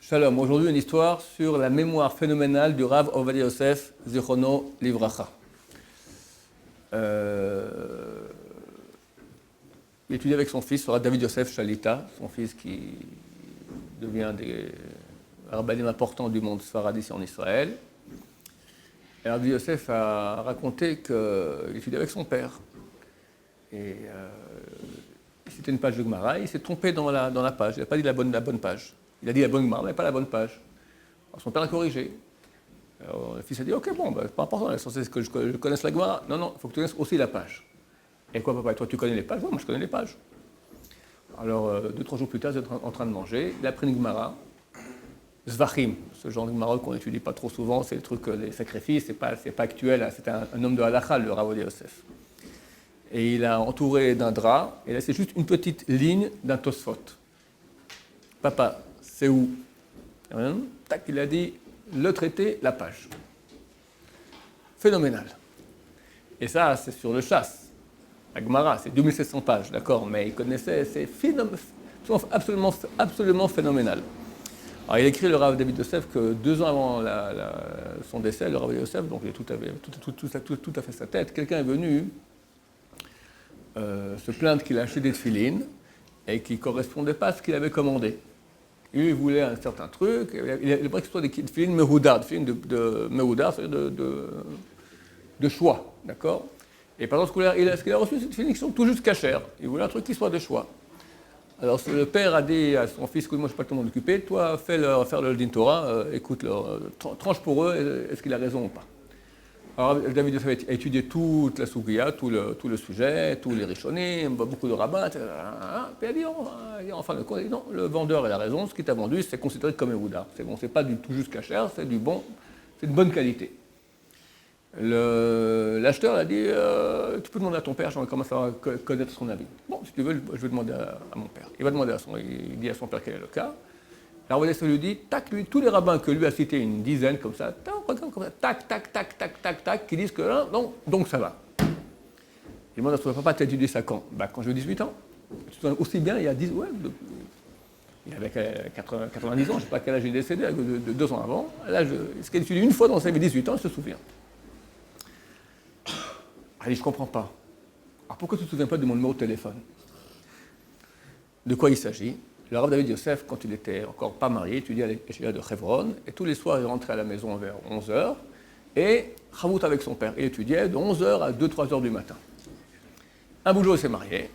Shalom, aujourd'hui une histoire sur la mémoire phénoménale du Rav Ovadia Yosef Zichrono Livracha. Il étudie avec son fils, Rav David Yosef Shalita, son fils qui devient un des rabbinim importants du monde sfaradi ici en Israël. Et Rav Yosef a raconté qu'il étudiait avec son père. Et c'était une page de Gemara, il s'est trompé dans la page, il n'a pas dit la bonne page. Il a dit la bonne Gemara, mais pas la bonne page. Alors son père a corrigé. Alors le fils a dit, ok, bon, c'est pas important, l'essentiel c'est que je connaisse la Gemara. Non, il faut que tu connaisses aussi la page. Et quoi, papa, et toi tu connais les pages? Oui, moi je connais les pages. Alors 2-3 jours plus tard, ils étaient en train de manger, il a pris une Gemara, Zvachim, ce genre de Gemara qu'on n'étudie pas trop souvent, c'est le truc des sacrifices, c'est pas actuel, hein, c'est un homme de halakha, le Rav Ovadia Yosef. Et il a entouré d'un drap, et là c'est juste une petite ligne d'un Tosfot. Papa, c'est où? Tac, il a dit le traité, la page. Phénoménal. Et ça, c'est sur le chasse. La Gemara, c'est 2700 pages, d'accord, mais il connaissait, c'est absolument phénoménal. Alors, il a écrit le Rav David Yosef que 2 ans avant son décès, le Rav David Yosef, donc il a tout à fait sa tête, quelqu'un est venu se plaindre qu'il a acheté des tefilines et qui ne correspondaient pas à ce qu'il avait commandé. Il voulait un certain truc, il a pris que ce soit des tefilines mehoudar, des tefilines de mehoudar, c'est-à-dire de choix, d'accord? Et pendant ce qu'il a reçu, c'est des tefilines qui sont tout juste cachères. Il voulait un truc qui soit de choix. Alors le père a dit à son fils, écoute, moi je ne sais pas comment m'occuper, toi fais-leur faire le din Torah, écoute-leur, tranche pour eux, est-ce qu'il a raison ou pas? Alors David Yosef a étudié toute la Sougia, tout le sujet, tous les Rishonim, beaucoup de rabbins, etc. Puis il a dit, en fin de compte, non, le vendeur a raison, ce qui t'a vendu, c'est considéré comme un Houda. C'est bon, c'est pas du tout juste cachère, c'est du bon, c'est de bonne qualité. L'acheteur a dit, tu peux demander à ton père, j'aimerais commencer à connaître son avis. Bon, si tu veux, je vais demander à mon père. Il dit à son père quel est le cas. Alors, Ovadia Yosef lui dit, tac, lui, tous les rabbins que lui a cités, une dizaine comme ça, tac, qui disent que là, non, donc ça va. Il demande à son papa, t'as étudié ça quand? Quand j'ai eu 18 ans. Tu te souviens aussi bien, il y a 10, ouais, il avait 90 ans, je ne sais pas à quel âge il est décédé, 2 ans avant. Là, ce qu'il a étudié une fois dans sa vie, 18 ans, il se souvient. Il dit, je ne comprends pas. Alors pourquoi tu ne te souviens pas de mon numéro de téléphone? De quoi il s'agit? Le Rav David Yosef, quand il était encore pas marié, étudiait à l'école de Hebron, et tous les soirs, il rentrait à la maison vers 11h, et Chavout avec son père. Il étudiait de 11h à 2-3h du matin. Un bout jour, il s'est marié,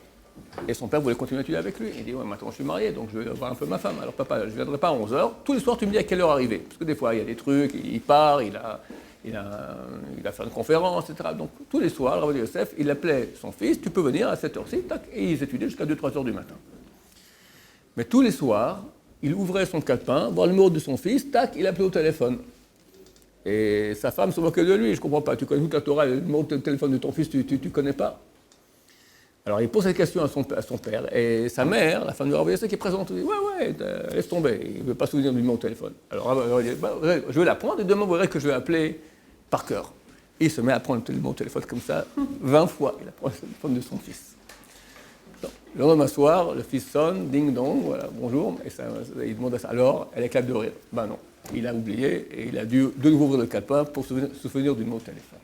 et son père voulait continuer à étudier avec lui. Il dit, ouais, maintenant je suis marié, donc je vais voir un peu ma femme. Alors papa, je ne viendrai pas à 11h. Tous les soirs, tu me dis à quelle heure arriver. Parce que des fois, il y a des trucs, il part, il a fait une conférence, etc. Donc tous les soirs, le Rav Yosef, il appelait son fils, tu peux venir à cette heure-ci, et ils étudiaient jusqu'à 2-3h du matin. Mais tous les soirs, il ouvrait son calepin, voir le numéro de son fils, tac, il appelait au téléphone. Et sa femme se moquait de lui, je ne comprends pas, tu connais toute la Torah, le numéro de téléphone de ton fils, tu ne connais pas? Alors il pose cette question à son père, et sa mère, la femme de Rav Yosef, qui est présente, dit, ouais, laisse tomber, il ne veut pas se souvenir du numéro de téléphone. Alors il dit, je vais l'apprendre, et demain vous verrez que je vais appeler par cœur. Et il se met à prendre le numéro de téléphone comme ça, 20 fois, il apprend le téléphone de son fils. Le lendemain soir, le fils sonne, ding dong, voilà, bonjour, et il demande à ça. Alors, elle éclate de rire. Ben non, il a oublié et il a dû de nouveau ouvrir le calepin pour se souvenir du numéro de téléphone.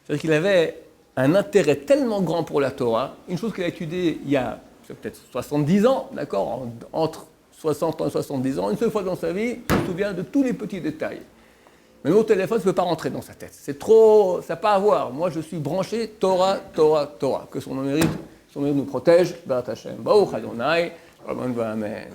C'est-à-dire qu'il avait un intérêt tellement grand pour la Torah, une chose qu'il a étudiée il y a peut-être 70 ans, d'accord, entre 60 ans et 70 ans, une seule fois dans sa vie, il se souvient de tous les petits détails. Mais le numéro de téléphone ne peut pas rentrer dans sa tête. C'est trop, ça n'a pas à voir. Moi, je suis branché Torah, que son nom mérite. Son nom nous protège, Barat Hashem, Baruch Adonai, Amen.